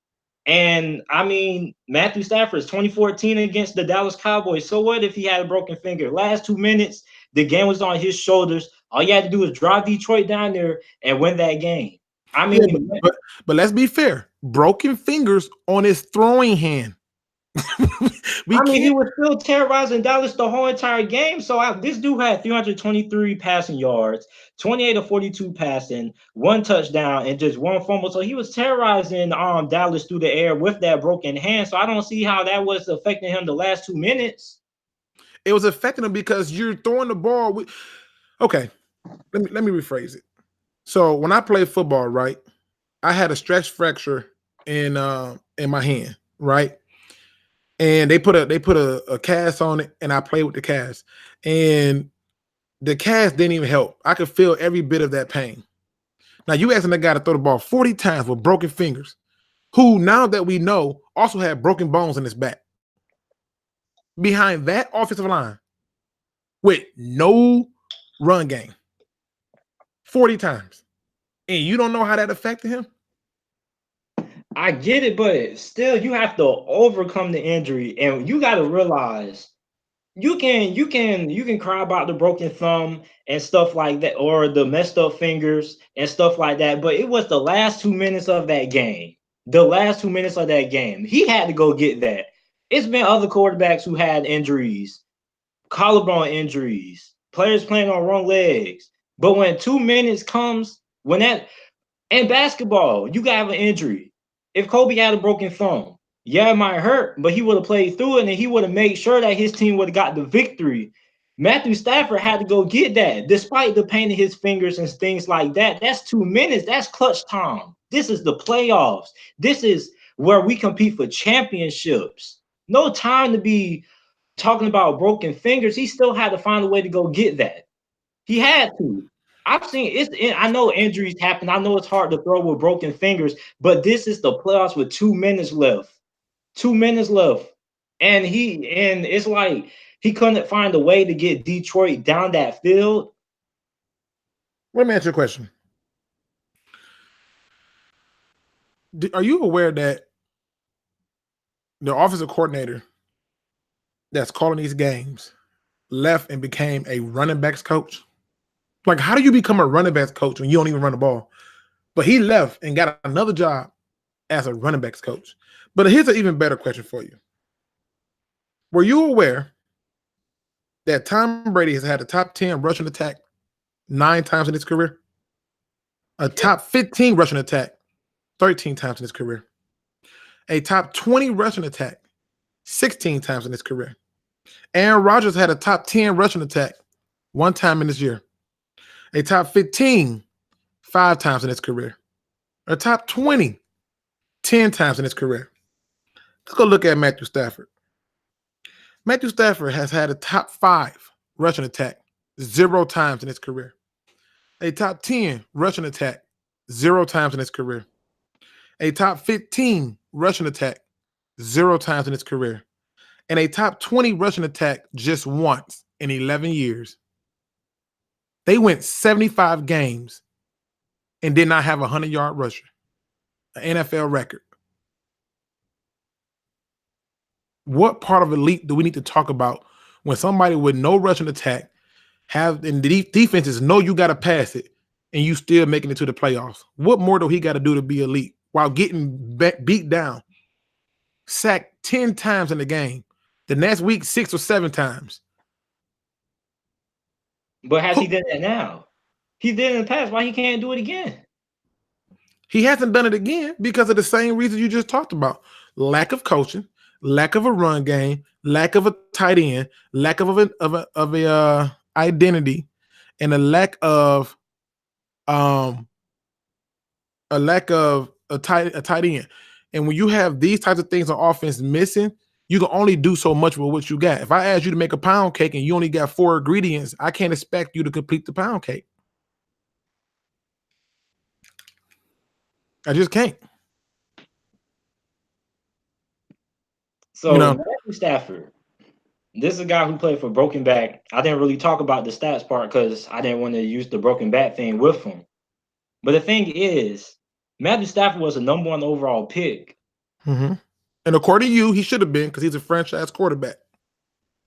And I mean, Matthew Stafford is 2014 against the Dallas Cowboys. So what if he had a broken finger? Last 2 minutes, the game was on his shoulders. All you had to do was drive Detroit down there and win that game. I mean, yeah, but let's be fair. Broken fingers on his throwing hand. He was still terrorizing Dallas the whole entire game. So this dude had 323 passing yards, 28 of 42 passing, 1 touchdown, and just 1 fumble. So he was terrorizing Dallas through the air with that broken hand. So I don't see how that was affecting him the last 2 minutes. It was affecting him because you're throwing the ball. Okay, let me rephrase it. So when I played football, right, I had a stretch fracture in my hand, right? And they put a cast on it, and I played with the cast. And the cast didn't even help. I could feel every bit of that pain. Now, you asking that guy to throw the ball 40 times with broken fingers, who, now that we know, also had broken bones in his back. Behind that offensive line, with no run game, 40 times. And you don't know how that affected him? I get it, but still, you have to overcome the injury, and you got to realize you can cry about the broken thumb and stuff like that, or the messed up fingers and stuff like that. But it was the last 2 minutes of that game. The last 2 minutes of that game, he had to go get that. It's been other quarterbacks who had injuries, collarbone injuries, players playing on wrong legs. But when 2 minutes comes, in basketball, you got to have an injury. If Kobe had a broken thumb, yeah, it might hurt, but he would have played through it, and he would have made sure that his team would have got the victory. Matthew Stafford had to go get that, despite the pain in his fingers and things like that. That's 2 minutes. That's clutch time. This is the playoffs. This is where we compete for championships. No time to be talking about broken fingers. He still had to find a way to go get that. He had to. I've seen it's. I know injuries happen. I know it's hard to throw with broken fingers, but this is the playoffs with 2 minutes left. 2 minutes left, and it's like he couldn't find a way to get Detroit down that field. Let me ask you a question. Are you aware that the offensive coordinator that's calling these games left and became a running backs coach? Like, how do you become a running backs coach when you don't even run the ball? But he left and got another job as a running backs coach. But here's an even better question for you. Were you aware that Tom Brady has had a top 10 rushing attack 9 times in his career? A top 15 rushing attack 13 times in his career. A top 20 rushing attack 16 times in his career. Aaron Rodgers had a top 10 rushing attack 1 time in this year. A top 15 5 times in his career. A top 20 10 times in his career. Let's go look at Matthew Stafford. Matthew Stafford has had a top 5 rushing attack 0 times in his career. A top 10 rushing attack 0 times in his career. A top 15 rushing attack 0 times in his career. And a top 20 rushing attack just once in 11 years. They went 75 games and did not have a 100-yard rusher, an NFL record. What part of elite do we need to talk about when somebody with no rushing attack and the defenses know you got to pass it and you still making it to the playoffs? What more do he got to do to be elite while getting beat down, sacked 10 times in the game, the next week 6 or 7 times? But has he done that now? He did in the past. Why he can't do it again? He hasn't done it again because of the same reason you just talked about: lack of coaching, lack of a run game, lack of a tight end, lack of a identity, and a lack of a tight end. And when you have these types of things on offense missing, you can only do so much with what you got. If I ask you to make a pound cake and you only got 4 ingredients, I can't expect you to complete the pound cake. I just can't. So Matthew Stafford, this is a guy who played for broken back. I didn't really talk about the stats part because I didn't want to use the broken back thing with him. But the thing is, Matthew Stafford was a number 1 overall pick. Mm-hmm. And according to you, he should have been because he's a franchise quarterback.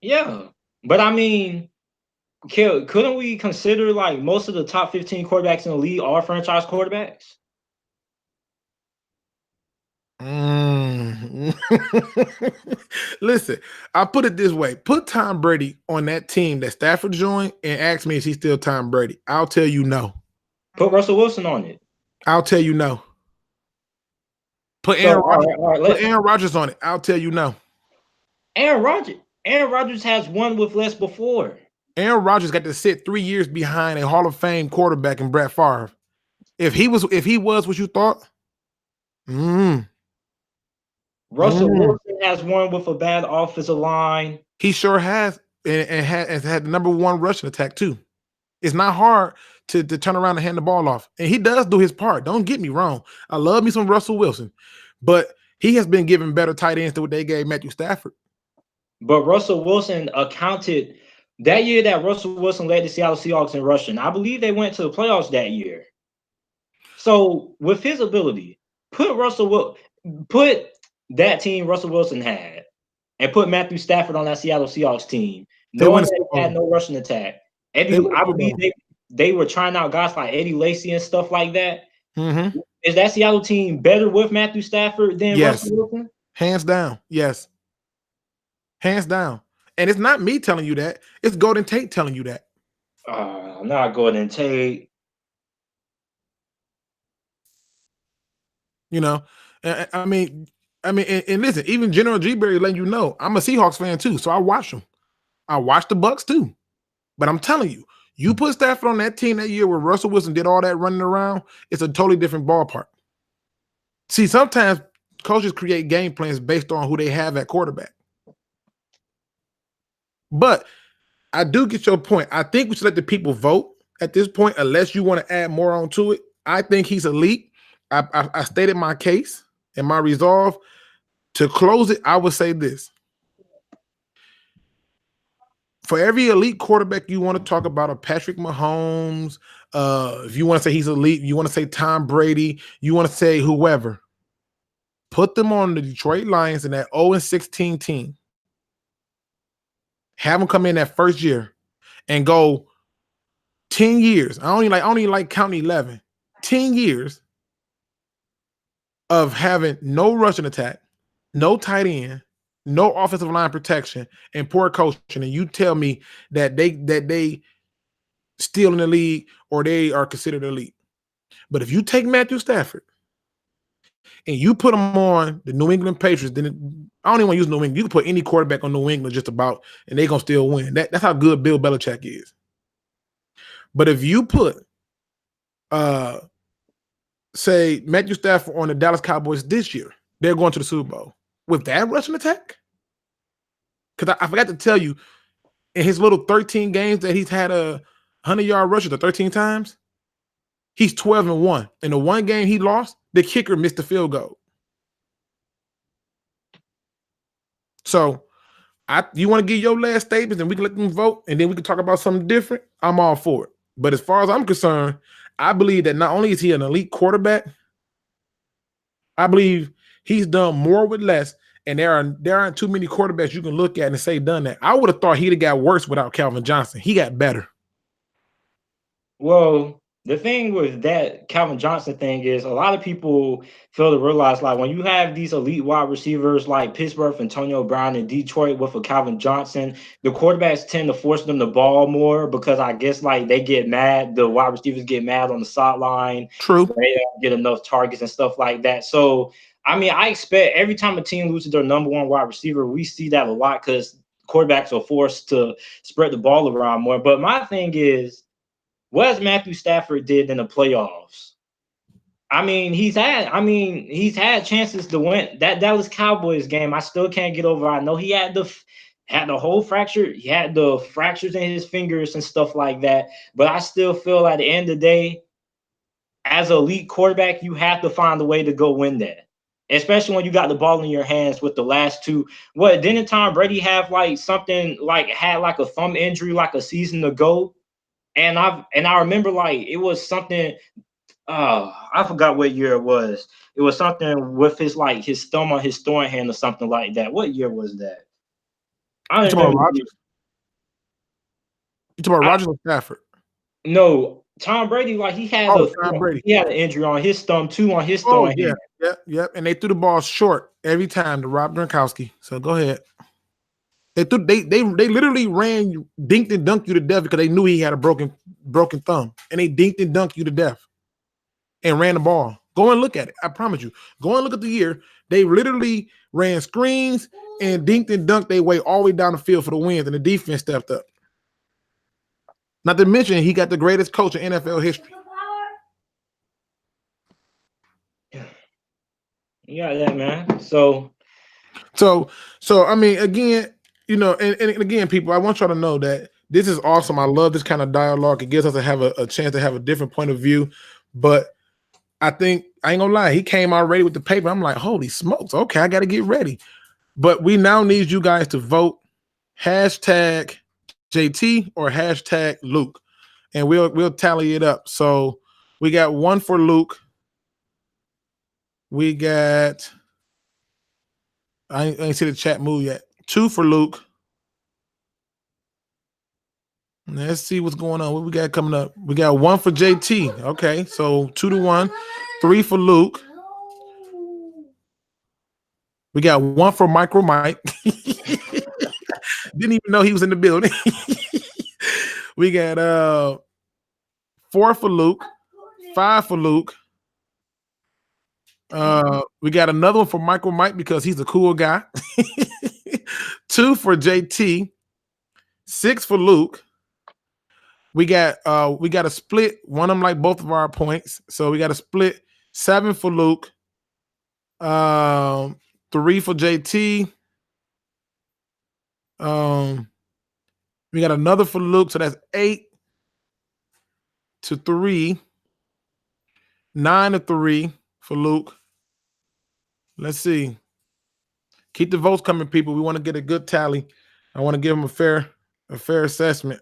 Yeah. But I mean, couldn't we consider like most of the top 15 quarterbacks in the league are franchise quarterbacks? Listen, I'll put it this way. Put Tom Brady on that team that Stafford joined and ask me if he's still Tom Brady. I'll tell you no. Put Russell Wilson on it. I'll tell you no. Put Aaron Rodgers on it. I'll tell you no. Aaron Rodgers has won with less before. Aaron Rodgers got to sit 3 years behind a Hall of Fame quarterback in Brett Favre. If he was what you thought, Russell Wilson has won with a bad offensive line. He sure has, and had the number 1 rushing attack too. It's not hard to turn around and hand the ball off, and he does do his part. Don't get me wrong. I love me some Russell Wilson, but he has been given better tight ends than what they gave Matthew Stafford. But Russell Wilson accounted that year that Russell Wilson led the Seattle Seahawks in rushing. I believe they went to the playoffs that year. So with his ability, put that team Russell Wilson had and put Matthew Stafford on that Seattle Seahawks team, knowing that they had no rushing attack. I believe they were trying out guys like Eddie Lacy and stuff like that. Mm-hmm. Is that Seattle team better with Matthew Stafford than Russell Wilson? Hands down. Yes. Hands down. And it's not me telling you that. It's Golden Tate telling you that. Not Golden Tate. You know, I mean, and listen, even General G. Berry letting you know, I'm a Seahawks fan too, so I watch them. I watch the Bucks too. But I'm telling you, you put Stafford on that team that year where Russell Wilson did all that running around, it's a totally different ballpark. See, sometimes coaches create game plans based on who they have at quarterback. But I do get your point. I think we should let the people vote at this point, unless you want to add more onto it. I think he's elite. I stated my case and my resolve. To close it, I would say this. For every elite quarterback you want to talk about, a Patrick Mahomes, if you want to say he's elite, you want to say Tom Brady, you want to say whoever, put them on the Detroit Lions in that 0-16 team. Have them come in that first year and go 10 years. I only like counting 11. 10 years of having no rushing attack, no tight end, no offensive line protection, and poor coaching, and you tell me that they still in the league or they are considered elite. But if you take Matthew Stafford and you put him on the New England Patriots, then I don't even want to use New England. You can put any quarterback on New England just about, and they're going to still win. That's how good Bill Belichick is. But if you put, say, Matthew Stafford on the Dallas Cowboys this year, they're going to the Super Bowl. With that rushing attack? Because I forgot to tell you, in his little 13 games that he's had a 100-yard rusher the 13 times, he's 12-1. In the one game he lost, the kicker missed the field goal. So you want to give your last statements and we can let them vote and then we can talk about something different? I'm all for it. But as far as I'm concerned, I believe that not only is he an elite quarterback, I believe he's done more with less, and there aren't too many quarterbacks you can look at and say done that. I would have thought he'd have got worse without Calvin Johnson. He got better. Well, the thing with that Calvin Johnson thing is a lot of people fail to realize, like, when you have these elite wide receivers like Pittsburgh, Antonio Brown, and Detroit with a Calvin Johnson, the quarterbacks tend to force them the ball more because I guess like they get mad, the wide receivers get mad on the sideline. True. They don't get enough targets and stuff like that. So, I mean, I expect every time a team loses their number one wide receiver, we see that a lot because quarterbacks are forced to spread the ball around more. But my thing is, what has Matthew Stafford did in the playoffs? I mean, he's had chances to win that Dallas Cowboys game. I still can't get over. I know he had the whole fracture. He had the fractures in his fingers and stuff like that. But I still feel at the end of the day, as an elite quarterback, you have to find a way to go win that. Especially when you got the ball in your hands with the last two. What, didn't Tom Brady have like something like had like a thumb injury like a season ago? And I remember like it was something. I forgot what year it was. It was something with his thumb on his throwing hand or something like that. What year was that? I don't remember. You talking about Rodgers or Stafford? No, Tom Brady. Like he had an injury on his thumb too, on his throwing hand. Yep. And they threw the ball short every time to Rob Gronkowski. So go ahead. They literally dinked and dunked you to death because they knew he had a broken thumb, and they dinked and dunked you to death, and ran the ball. Go and look at it. I promise you. Go and look at the year. They literally ran screens and dinked and dunked their way all the way down the field for the wins, and the defense stepped up. Not to mention he got the greatest coach in NFL history. Yeah, man. So I mean, again. You know, and again, people, I want y'all to know that this is awesome. I love this kind of dialogue. It gives us to have a chance to have a different point of view. But I think, I ain't gonna lie, he came out ready with the paper. I'm like, holy smokes, okay, I got to get ready. But we now need you guys to vote hashtag JT or hashtag Luke, and we'll tally it up. So we got one for Luke. We got, I ain't see the chat move yet. 2 for Luke. Let's see what's going on. What we got coming up? We got 1 for JT. Okay, so 2-1. 3 for Luke. We got 1 for Micro Mike. Didn't even know he was in the building. We got 4 for Luke. 5 for Luke. We got another one for Micro Mike because he's a cool guy. 2 for JT. 6 for Luke. We got a split. One of them like both of our points. So we got a split 7 for Luke, um, 3 for JT. We got another for Luke, so that's 8 to 3, 9 to 3 for Luke. Let's see. Keep the votes coming, people. We want to get a good tally. I want to give them a fair assessment.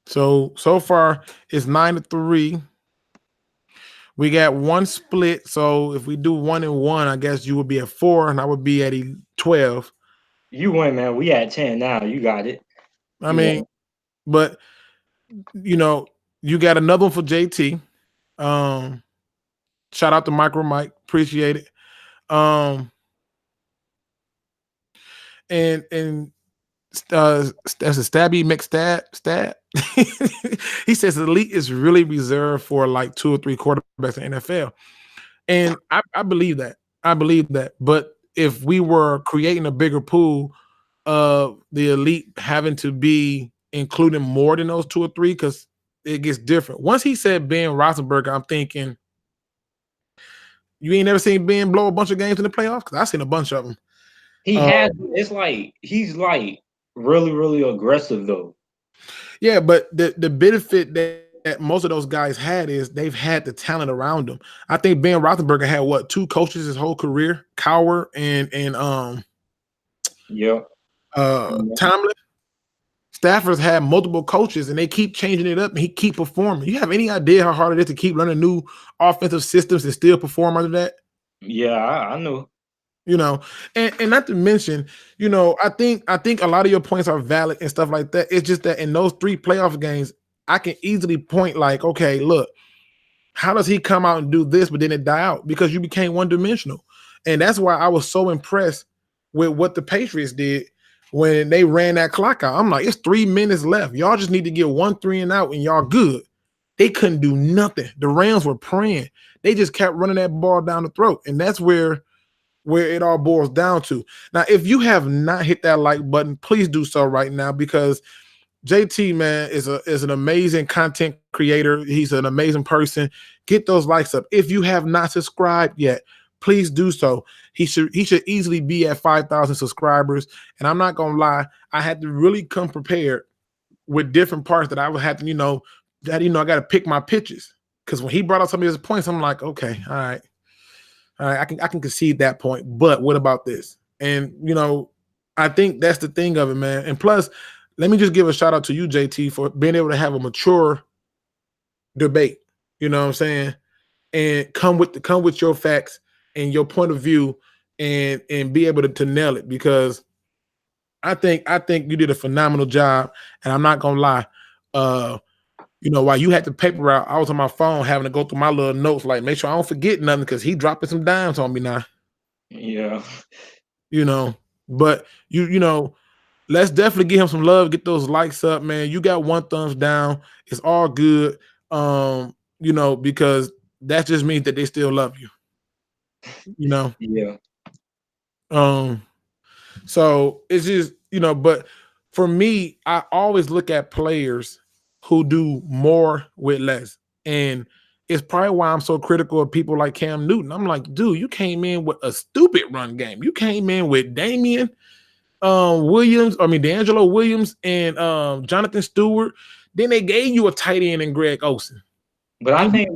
So far it's 9 to 3. We got one split. So if we do 1 and 1, I guess you would be at 4, and I would be at 12. You win, man. We at 10 now. You got it. I You mean, won. but you got another one for JT. Shout out to Micro Mike, appreciate it. And that's a stabby stab. He says elite is really reserved for like 2 or 3 quarterbacks in the NFL, and I believe that. I believe that. But if we were creating a bigger pool of the elite having to be including more than those 2 or 3, because it gets different. Once he said Ben Roethlisberger, I'm thinking, you ain't never seen Ben blow a bunch of games in the playoffs? Because I've seen a bunch of them. He has. It's like he's like really, really aggressive though. Yeah, but the benefit that most of those guys had is they've had the talent around them. I think Ben Roethlisberger had what, 2 coaches his whole career, Cowher and Yeah. Tomlin. Stafford's had multiple coaches, and they keep changing it up, and he keep performing. You have any idea how hard it is to keep learning new offensive systems and still perform under that? Yeah, I know. And not to mention, I think a lot of your points are valid and stuff like that. It's just that in those 3 playoff games, I can easily point like, okay, look, how does he come out and do this, but then it die out? Because you became one-dimensional. And that's why I was so impressed with what the Patriots did when they ran that clock out. I'm like, it's 3 minutes left. Y'all just need to get 1 3 and out, and y'all good. They couldn't do nothing. The Rams were praying. They just kept running that ball down the throat. And that's where it all boils down to. Now, if you have not hit that like button, please do so right now, because JT, man, is an amazing content creator. He's an amazing person. Get those likes up. If you have not subscribed yet, please do so. He should easily be at 5,000 subscribers. And I'm not gonna lie, I had to really come prepared with different parts that I would have to, I got to pick my pitches. Because when he brought up some of his points, I'm like, okay, all right, I can concede that point. But what about this? And I think that's the thing of it, man. And plus, let me just give a shout out to you, JT, for being able to have a mature debate. You know what I'm saying? And come with your facts and your point of view, and be able to nail it. Because I think you did a phenomenal job. And I'm not gonna lie, while you had the paper out, I was on my phone having to go through my little notes, like make sure I don't forget nothing, because he dropping some dimes on me now. Yeah. But let's definitely give him some love. Get those likes up, man. You got 1 thumbs down. It's all good. Because that just means that they still love you. Yeah. So it's just, but for me, I always look at players who do more with less. And it's probably why I'm so critical of people like Cam Newton. I'm like, dude, you came in with a stupid run game. You came in with D'Angelo Williams and Jonathan Stewart. Then they gave you a tight end in Greg Olsen. But I think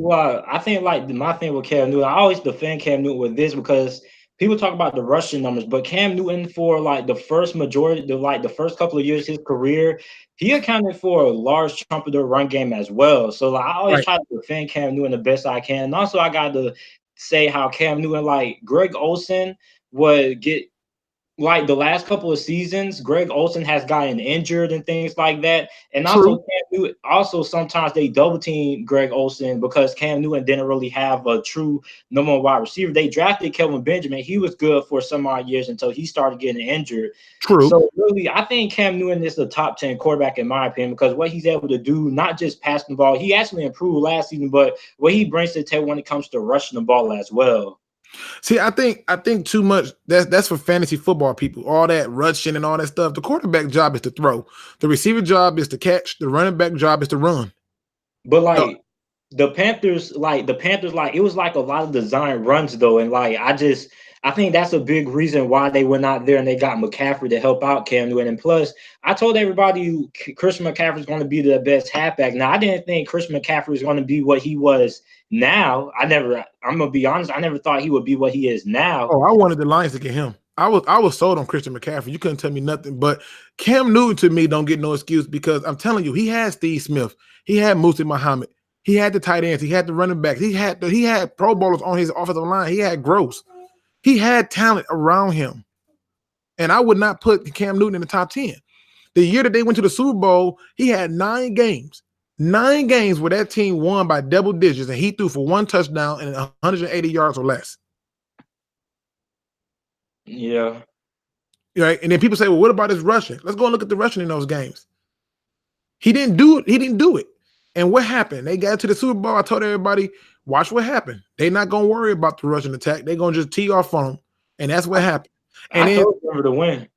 like my thing with Cam Newton, I always defend Cam Newton with this, because people talk about the rushing numbers, but Cam Newton, for like the first couple of years of his career, he accounted for a large chunk of the run game as well. So like, I always try to defend Cam Newton the best I can. And also I got to say how Cam Newton, like Greg Olsen, would get, like the last couple of seasons, Greg Olsen has gotten injured and things like that. And also sometimes they double team Greg Olsen because Cam Newton didn't really have a true number 1 wide receiver. They drafted Kelvin Benjamin. He was good for some odd years until he started getting injured. True. So really, I think Cam Newton is the top 10 quarterback in my opinion, because what he's able to do, not just passing the ball, he actually improved last season, but what he brings to the table when it comes to rushing the ball as well. See, I think too much. That's for fantasy football people. All that rushing and all that stuff. The quarterback job is to throw. The receiver job is to catch. The running back job is to run. But Uh, like the Panthers, like it was like a lot of design runs though, and like I think that's a big reason why they were not there, and they got McCaffrey to help out Cam Newton. And plus, I told everybody Christian McCaffrey is going to be the best halfback. Now, I didn't think Christian McCaffrey was going to be what he was now. I'm gonna be honest, I never thought he would be what he is now. oh, I wanted the Lions to get him. I was sold on Christian McCaffrey. You couldn't tell me nothing. But Cam Newton to me don't get no excuse because I'm telling you, he had Steve Smith, he had Musa Muhammad, he had the tight ends, he had the running backs, he had Pro Bowlers on his offensive line, he had Gross, he had talent around him, and I would not put Cam Newton in the top 10. The year that they went to the Super Bowl, he had 9 games where that team won by double digits, and he threw for 1 touchdown and 180 yards or less. Yeah, Right? And then people say, well, what about his rushing? Let's go and look at the rushing in those games. He didn't do it. He didn't do it. And what happened? They got to the Super Bowl. I told everybody, watch what happened. They're not going to worry about the rushing attack. They're going to just tee off on them. And that's what happened. And I then, told Denver to win,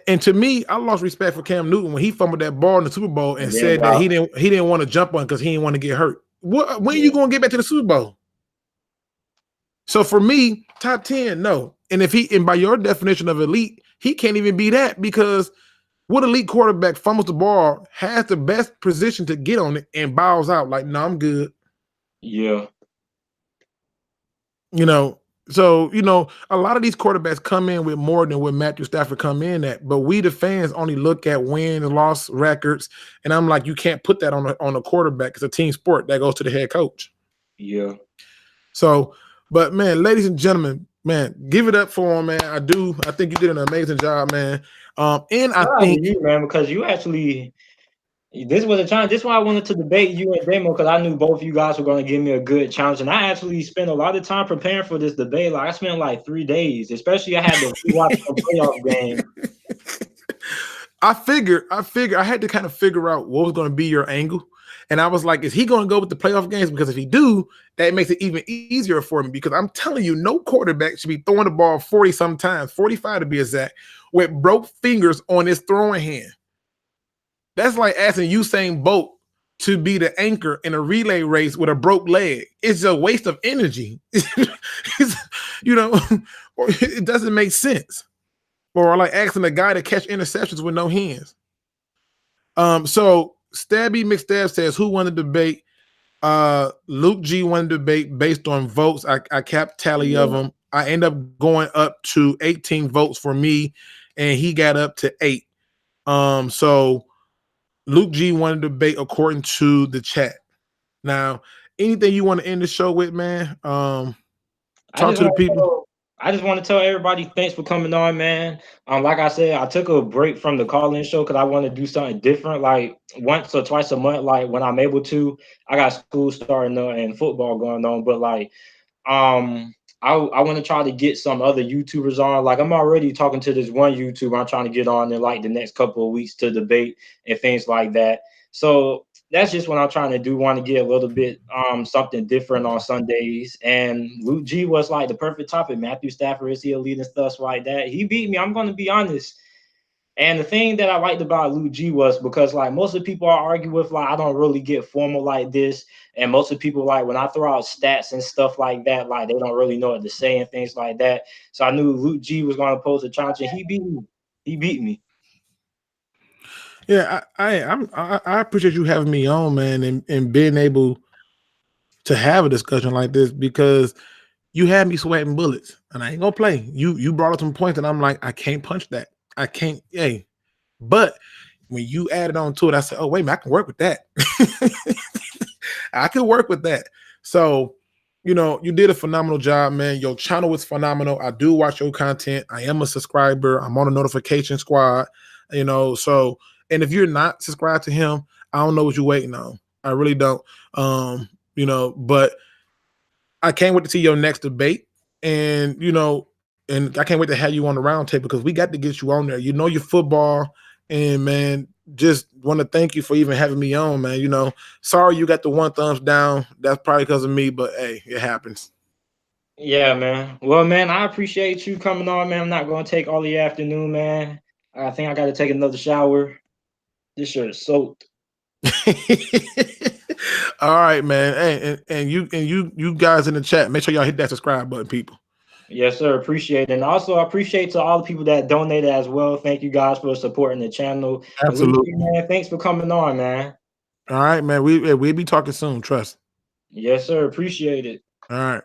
and to me, I lost respect for Cam Newton when he fumbled that ball in the Super Bowl and and then said that he didn't want to jump on because he didn't want to get hurt. When are you yeah, going to get back to the Super Bowl? So for me, top 10, no. And by your definition of elite, he can't even be that because what elite quarterback fumbles the ball, has the best position to get on it, and bows out like, no, I'm good. yeah, You know, so a lot of these quarterbacks come in with more than what Matthew Stafford come in at, but we the fans only look at win and loss records, and I'm like, you can't put that on a quarterback. It's a team sport that goes to the head coach. yeah. So, but man, ladies and gentlemen, man, give it up for him, man. I do. I think you did an amazing job, man. And I Shout out to think, you, man, because you actually this was a challenge. This is why I wanted to debate you and Damo because I knew both of you guys were going to give me a good challenge, and I actually spent a lot of time preparing for this debate. Like I spent like 3 days, especially I had to watch the playoff game. I had to kind of figure out what was going to be your angle. And I was like, is he going to go with the playoff games? Because if he do, that makes it even easier for me. Because I'm telling you, no quarterback should be throwing the ball 40 sometimes, 45 to be exact, with broke fingers on his throwing hand. That's like asking Usain Bolt to be the anchor in a relay race with a broke leg. It's a waste of energy. It doesn't make sense. Or like asking a guy to catch interceptions with no hands. So Stabby McStab says, who won the debate? Luke G won the debate based on votes. I kept tally of Yeah. them. I end up going up to 18 votes for me, and he got up to 8. So Luke G won the debate according to the chat. Now, anything you want to end the show with, man? I Talk just to the want to people. tell everybody thanks for coming on, man. Like I said, I took a break from the call-in show because I want to do something different, like once or twice a month, like when I'm able to. I got school starting and football going on, but like I want to try to get some other YouTubers on. Like I'm already talking to this one YouTuber I'm trying to get on in like the next couple of weeks to debate and things like that. So that's just what I'm trying to do. Want to get a little bit something different on Sundays. And Luke G was like the perfect topic. Matthew Stafford, is he elite and stuff like that? He beat me. I'm gonna be honest. And the thing that I liked about Luke G was because like most of the people I argue with, like I don't really get formal like this. And most of the people like when I throw out stats and stuff like that, like they don't really know what to say and things like that. So I knew Luke G was gonna pose a challenge and he beat me. He beat me. Yeah, I appreciate you having me on, man, and being able to have a discussion like this because you had me sweating bullets, and I ain't gonna play. You brought up some points, and I'm like, I can't punch that. I can't. Hey, but when you added on to it, I said, oh wait a minute, I can work with that. I can work with that. So, you did a phenomenal job, man. Your channel is phenomenal. I do watch your content. I am a subscriber. I'm on a notification squad. So, and if you're not subscribed to him, I don't know what you're waiting on. I really don't. But I can't wait to see your next debate. And I can't wait to have you on the round table because we got to get you on there. You know your football, and man, just want to thank you for even having me on, man. Sorry you got the one thumbs down. That's probably because of me, but hey, it happens. Yeah, man. Well, man, I appreciate you coming on, man. I'm not going to take all the afternoon, man. I think I got to take another shower. This shirt is soaked. All right, man. Hey, and you guys in the chat, make sure y'all hit that subscribe button, people. Yes, sir. Appreciate it. And also, I appreciate to all the people that donated as well. Thank you guys for supporting the channel. And Lucy, Absolutely. man, thanks for coming on, man. All right, man. We'll be talking soon. Trust. Yes, sir. Appreciate it. All right.